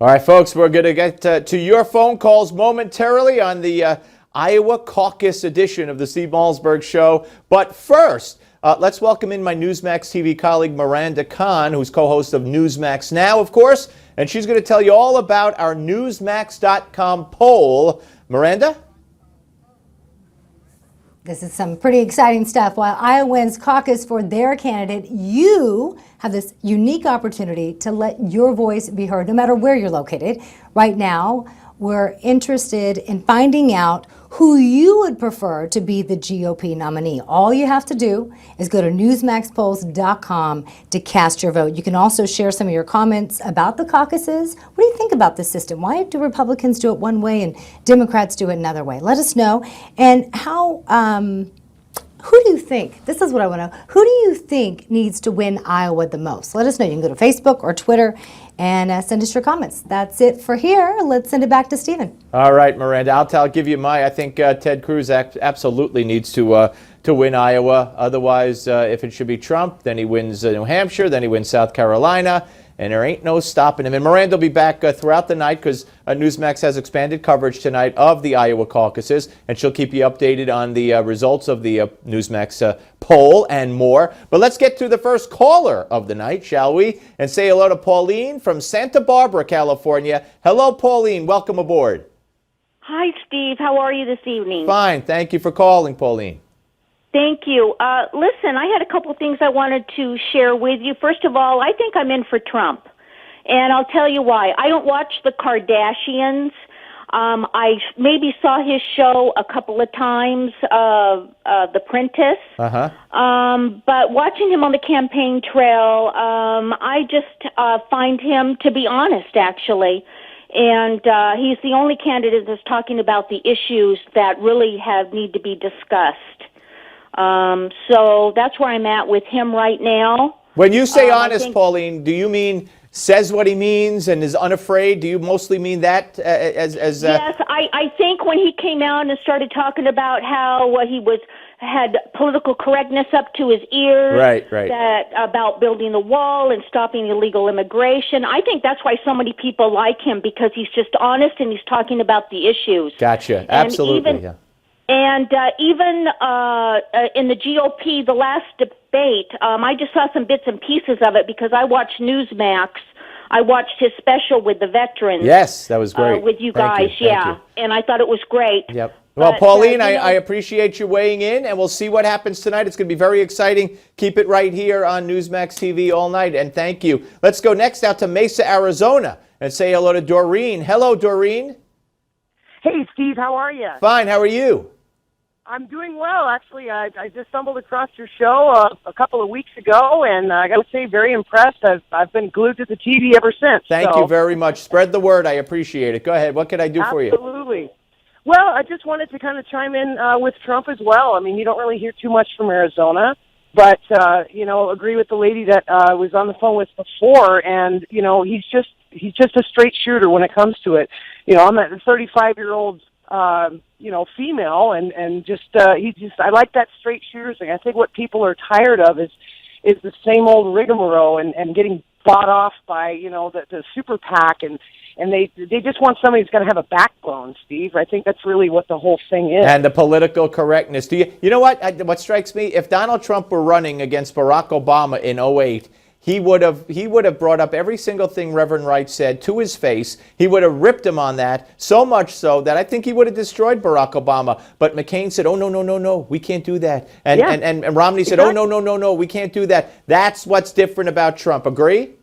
All right, folks, we're going to get to your phone calls momentarily on the Iowa caucus edition of the Steve Malzberg Show. But first, let's welcome in my Newsmax TV colleague, Miranda Kahn, who's co-host of Newsmax Now, of course. And she's going to tell you all about our Newsmax.com poll. Miranda? This is some pretty exciting stuff. While Iowans caucus for their candidate, you have this unique opportunity to let your voice be heard, no matter where you're located. Right now, we're interested in finding out who you would prefer to be the GOP nominee. All you have to do is go to newsmaxpolls.com to cast your vote. You can also share some of your comments about the caucuses. What do you think about this system? Why do Republicans do it one way and Democrats do it another way? Let us know. And who do you think, this is what I want to know, who do you think needs to win Iowa the most? Let us know. You can go to Facebook or Twitter and send us your comments. That's it for here. Let's send it back to Stephen. All right, Miranda, I'll give you I think Ted Cruz absolutely needs to win Iowa. Otherwise, if it should be Trump, then he wins New Hampshire, then he wins South Carolina, and there ain't no stopping him. And Miranda will be back throughout the night because Newsmax has expanded coverage tonight of the Iowa caucuses, and she'll keep you updated on the results of the Newsmax poll and more. But let's get to the first caller of the night, shall we? And say hello to Pauline from Santa Barbara, California. Hello, Pauline. Welcome aboard. Hi, Steve. How are you this evening? Fine. Thank you for calling, Pauline. Thank you. Listen, I had a couple things I wanted to share with you. First of all, I think I'm in for Trump, and I'll tell you why. I don't watch the Kardashians. I maybe saw his show a couple of times, The Apprentice. But watching him on the campaign trail, I just find him to be honest, actually. And he's the only candidate that's talking about the issues that really need to be discussed. So that's where I'm at with him right now. When you say honest, Pauline, do you mean says what he means and is unafraid? Do you mostly mean that as Yes, I think when he came out and started talking about how he had political correctness up to his ears, right. that about building the wall and stopping illegal immigration. I think that's why so many people like him, because he's just honest and he's talking about the issues. Gotcha. Absolutely. Yeah. And even in the GOP, the last debate, I just saw some bits and pieces of it because I watched Newsmax. I watched his special with the veterans. Yes, that was great. With you guys, Thank you. And I thought it was great. Yep. Well, Pauline, I appreciate you weighing in, and we'll see what happens tonight. It's going to be very exciting. Keep it right here on Newsmax TV all night, and thank you. Let's go next out to Mesa, Arizona, and say hello to Doreen. Hello, Doreen. Hey, Steve, how are you? Fine, how are you? I'm doing well, actually. I just stumbled across your show a couple of weeks ago, and I got to say, very impressed. I've been glued to the TV ever since. Thank you very much. Spread the word. I appreciate it. Go ahead. What can I do for you? Absolutely. Well, I just wanted to kind of chime in with Trump as well. I mean, you don't really hear too much from Arizona, but, agree with the lady that was on the phone with before, and, he's just a straight shooter when it comes to it. I'm a 35-year-old female, and I like that straight shooter thing. I think what people are tired of is the same old rigmarole and getting bought off by, the super PAC, and they just want somebody who's going to have a backbone, Steve. I think that's really what the whole thing is. And the political correctness. You know what? What strikes me, if Donald Trump were running against Barack Obama in 2008, he would have brought up every single thing Reverend Wright said to his face. He would have ripped him on that, so much so that I think he would have destroyed Barack Obama. But McCain said, oh, no, we can't do that. And Romney said, oh, no, we can't do that. That's what's different about Trump. Agree?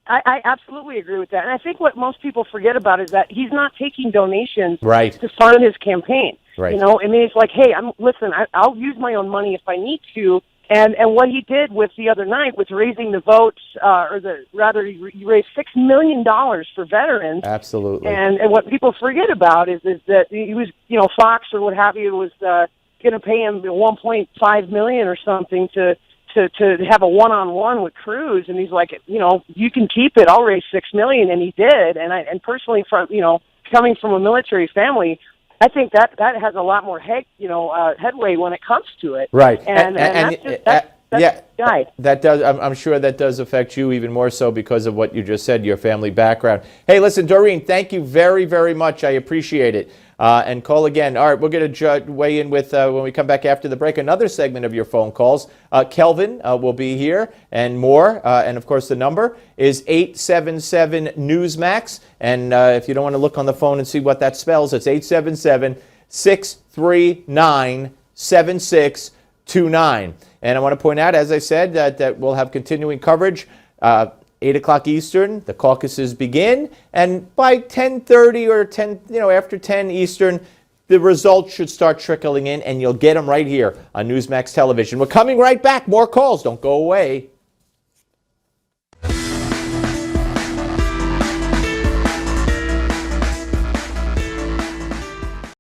I absolutely agree with that. And I think what most people forget about is that he's not taking donations to fund his campain. Right. It's like, hey, I'll use my own money if I need to. And what he did with the other night was raising the votes, he raised $6 million for veterans. Absolutely. And what people forget about is that he was, Fox or what have you was going to pay him $1.5 million or something to have a one-on-one with Cruz, and he's like, you can keep it. I'll raise $6 million, and he did. And personally, from coming from a military family, I think that has a lot more headway when it comes to it. Right. And That's guy. That does. I'm sure that does affect you even more so because of what you just said, your family background. Hey, listen, Doreen, thank you very, very much. I appreciate it. And call again. All right, we're going to weigh in with, when we come back after the break, another segment of your phone calls. Kelvin will be here and more. And, of course, the number is 877-NEWSMAX. And if you don't want to look on the phone and see what that spells, it's 877-639-7629. And I want to point out, as I said, that we'll have continuing coverage. 8 o'clock Eastern, the caucuses begin, and by 10:30 or 10, after 10 Eastern, the results should start trickling in, and you'll get them right here on Newsmax Television. We're coming right back. More calls. Don't go away.